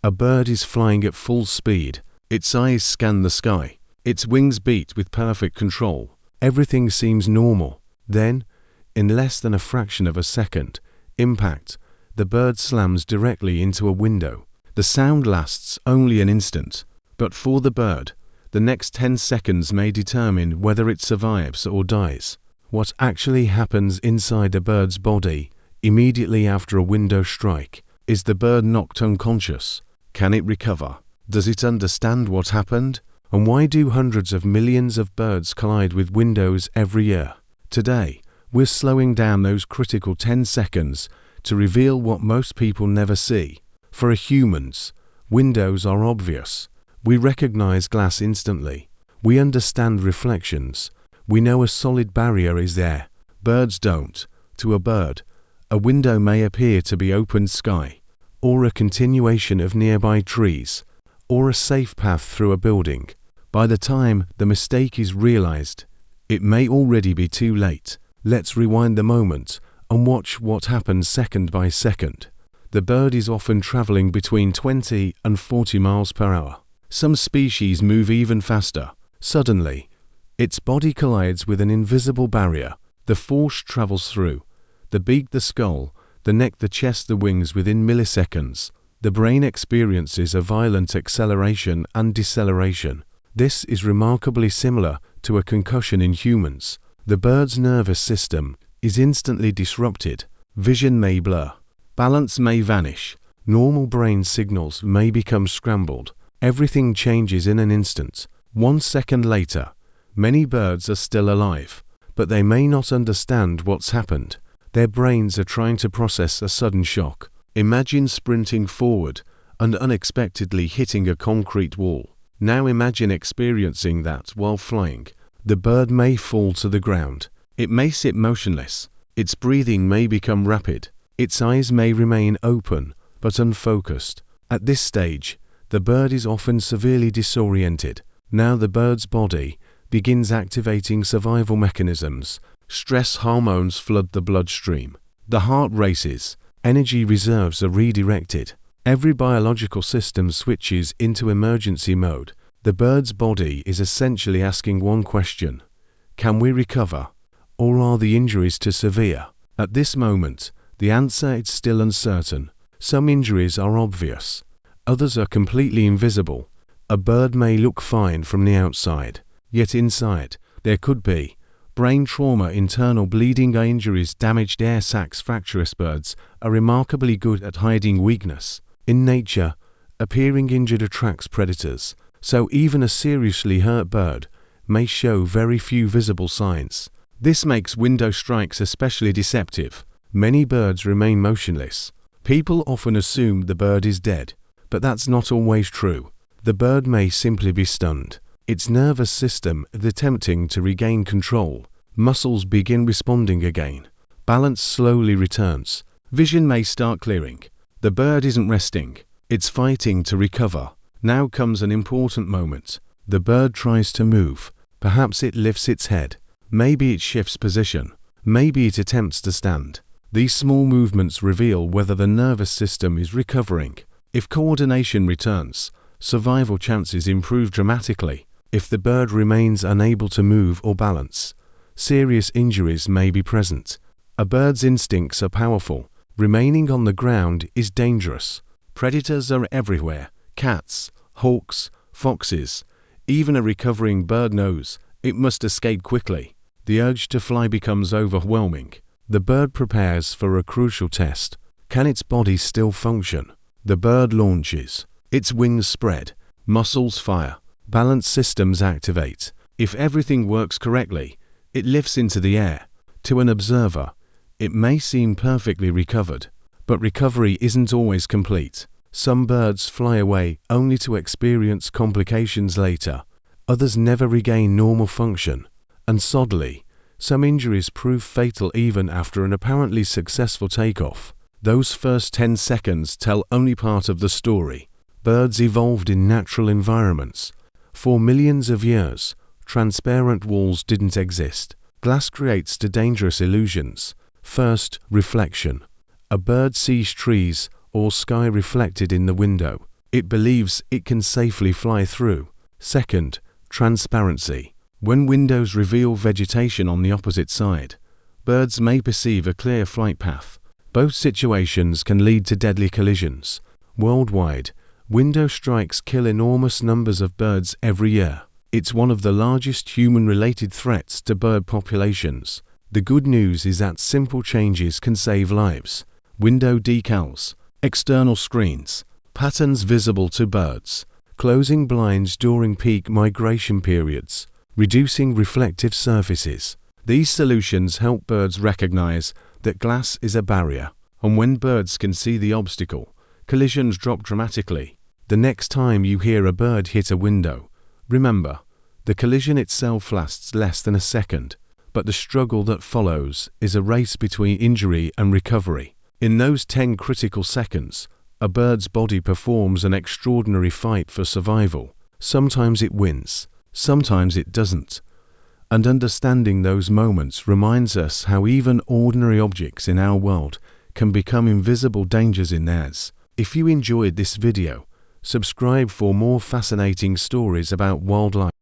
A bird is flying at full speed. Its eyes scan the sky. Its wings beat with perfect control. Everything seems normal. Then, in less than a fraction of a second, impact, the bird slams directly into a window. The sound lasts only an instant, but for the bird, the next 10 seconds may determine whether it survives or dies. What actually happens inside a bird's body immediately after a window strike? Is the bird knocked unconscious? Can it recover? Does it understand what happened? And why do hundreds of millions of birds collide with windows every year? Today, we're slowing down those critical 10 seconds to reveal what most people never see. For humans, windows are obvious. We recognize glass instantly. We understand reflections. We know a solid barrier is there. Birds don't. To a bird, a window may appear to be open sky, or a continuation of nearby trees, or a safe path through a building. By the time the mistake is realized, it may already be too late. Let's rewind the moment and watch what happens second by second. The bird is often traveling between 20 and 40 miles per hour. Some species move even faster. Suddenly, its body collides with an invisible barrier. The force travels through the beak, the skull, the neck, the chest, the wings within milliseconds. The brain experiences a violent acceleration and deceleration. This is remarkably similar to a concussion in humans. The bird's nervous system is instantly disrupted. Vision may blur. Balance may vanish. Normal brain signals may become scrambled. Everything changes in an instant. 1 second later, many birds are still alive, but they may not understand what's happened. Their brains are trying to process a sudden shock. Imagine sprinting forward and unexpectedly hitting a concrete wall. Now imagine experiencing that while flying. The bird may fall to the ground. It may sit motionless. Its breathing may become rapid. Its eyes may remain open but unfocused. At this stage, the bird is often severely disoriented. Now the bird's body begins activating survival mechanisms. Stress hormones flood the bloodstream. The heart races. Energy reserves are redirected. Every biological system switches into emergency mode. The bird's body is essentially asking one question: can we recover? Or are the injuries too severe? At this moment, the answer is still uncertain. Some injuries are obvious. Others are completely invisible. A bird may look fine from the outside, yet inside, there could be brain trauma, internal bleeding, eye injuries, damaged air sacs, fractures. Birds are remarkably good at hiding weakness. In nature, appearing injured attracts predators, so even a seriously hurt bird may show very few visible signs. This makes window strikes especially deceptive. Many birds remain motionless. People often assume the bird is dead, but that's not always true. The bird may simply be stunned. Its nervous system is attempting to regain control. Muscles begin responding again. Balance slowly returns. Vision may start clearing. The bird isn't resting. It's fighting to recover. Now comes an important moment. The bird tries to move. Perhaps it lifts its head. Maybe it shifts position. Maybe it attempts to stand. These small movements reveal whether the nervous system is recovering. If coordination returns, survival chances improve dramatically. If the bird remains unable to move or balance, serious injuries may be present. A bird's instincts are powerful. Remaining on the ground is dangerous. Predators are everywhere. Cats, hawks, foxes. Even a recovering bird knows it must escape quickly. The urge to fly becomes overwhelming. The bird prepares for a crucial test. Can its body still function? The bird launches. Its wings spread. Muscles fire. Balance systems activate. If everything works correctly, it lifts into the air. To an observer, it may seem perfectly recovered, but recovery isn't always complete. Some birds fly away only to experience complications later. Others never regain normal function. And sadly, some injuries prove fatal even after an apparently successful takeoff. Those first 10 seconds tell only part of the story. Birds evolved in natural environments. For millions of years, transparent walls didn't exist. Glass creates two dangerous illusions. First, reflection. A bird sees trees or sky reflected in the window. It believes it can safely fly through. Second, transparency. When windows reveal vegetation on the opposite side, birds may perceive a clear flight path. Both situations can lead to deadly collisions. Worldwide, window strikes kill enormous numbers of birds every year. It's one of the largest human-related threats to bird populations. The good news is that simple changes can save lives. Window decals, external screens, patterns visible to birds, closing blinds during peak migration periods, reducing reflective surfaces. These solutions help birds recognize that glass is a barrier, and when birds can see the obstacle, collisions drop dramatically. The next time you hear a bird hit a window, remember, the collision itself lasts less than a second, but the struggle that follows is a race between injury and recovery. In those 10 critical seconds, a bird's body performs an extraordinary fight for survival. Sometimes it wins, sometimes it doesn't. And understanding those moments reminds us how even ordinary objects in our world can become invisible dangers in theirs. If you enjoyed this video, subscribe for more fascinating stories about wildlife.